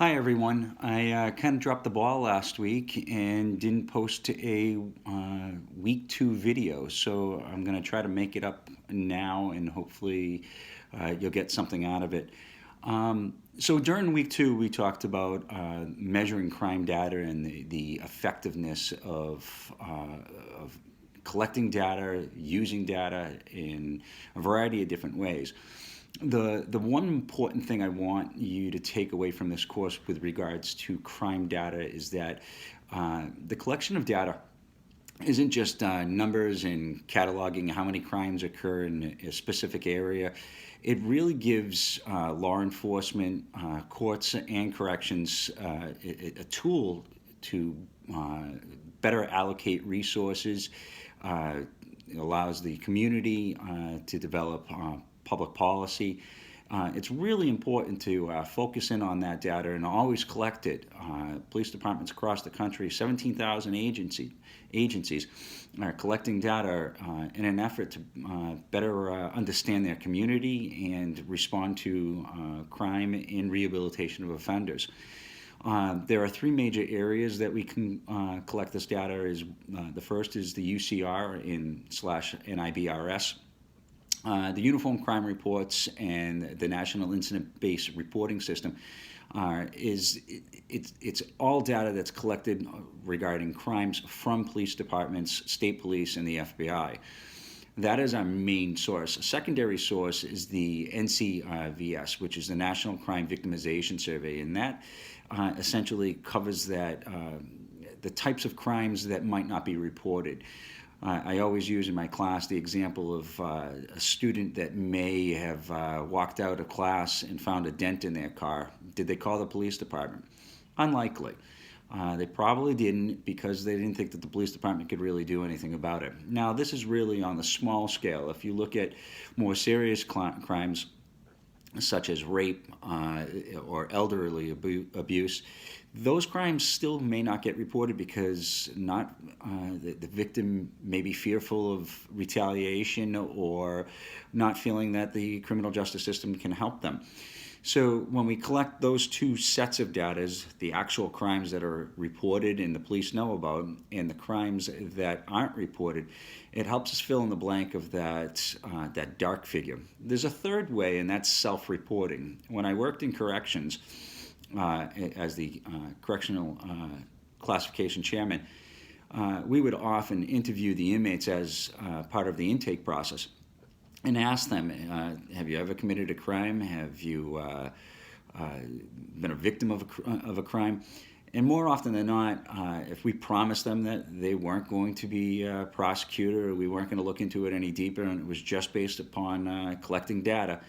Hi everyone. I kind of dropped the ball last week and didn't post a week 2 video, so I'm going to try to make it up now and hopefully you'll get something out of it. So during week 2, we talked about measuring crime data and the effectiveness of collecting data, using data in a variety of different ways. The one important thing I want you to take away from this course with regards to crime data is that the collection of data isn't just numbers and cataloging how many crimes occur in a specific area. It really gives law enforcement, courts, and corrections a tool to better allocate resources. It allows the community to develop public policy. It's really important to focus in on that data and always collect it. Police departments across the country, 17,000 agencies are collecting data in an effort to better understand their community and respond to crime and rehabilitation of offenders. There are three major areas that we can collect this data. The first is the UCR in slash NIBRS. The Uniform Crime Reports and the National Incident-Based Reporting System it's all data that's collected regarding crimes from police departments, state police, and the FBI. That is our main source. A secondary source is the NCVS, which is the National Crime Victimization Survey, and that essentially covers the types of crimes that might not be reported. I always use in my class the example of a student that may have walked out of class and found a dent in their car. Did they call the police department? Unlikely. They probably didn't because they didn't think that the police department could really do anything about it. Now, this is really on the small scale. If you look at more serious crimes, such as rape or elderly abuse, those crimes still may not get reported because the victim may be fearful of retaliation or not feeling that the criminal justice system can help them. So when we collect those two sets of data, the actual crimes that are reported and the police know about, and the crimes that aren't reported, it helps us fill in the blank of that dark figure. There's a third way, and that's self-reporting. When I worked in corrections as the correctional classification chairman, we would often interview the inmates as part of the intake process and ask them, have you ever committed a crime? Have you been a victim of a crime? And more often than not, if we promised them that they weren't going to be prosecuted or we weren't going to look into it any deeper and it was just based upon collecting data,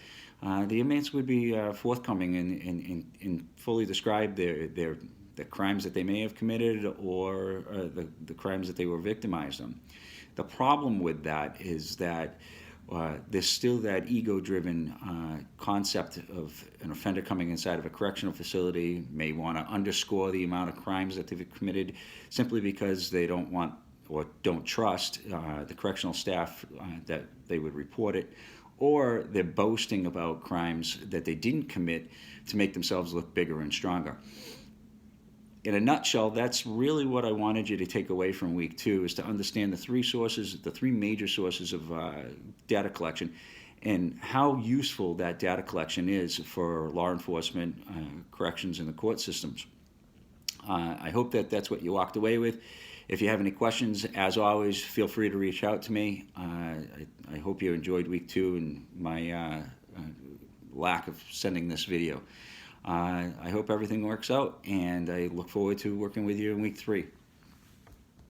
the inmates would be forthcoming and fully describe the crimes that they may have committed or the crimes that they were victimized on. The problem with that is that there's still that ego-driven concept of an offender coming inside of a correctional facility may want to underscore the amount of crimes that they've committed simply because they don't want or don't trust the correctional staff that they would report it, or they're boasting about crimes that they didn't commit to make themselves look bigger and stronger. In a nutshell, that's really what I wanted you to take away from week 2, is to understand the three major sources of data collection and how useful that data collection is for law enforcement, corrections, and the court systems. I hope that that's what you walked away with. If you have any questions, as always, feel free to reach out to me. I hope you enjoyed week 2 and my lack of sending this video. I hope everything works out, and I look forward to working with you in week 3.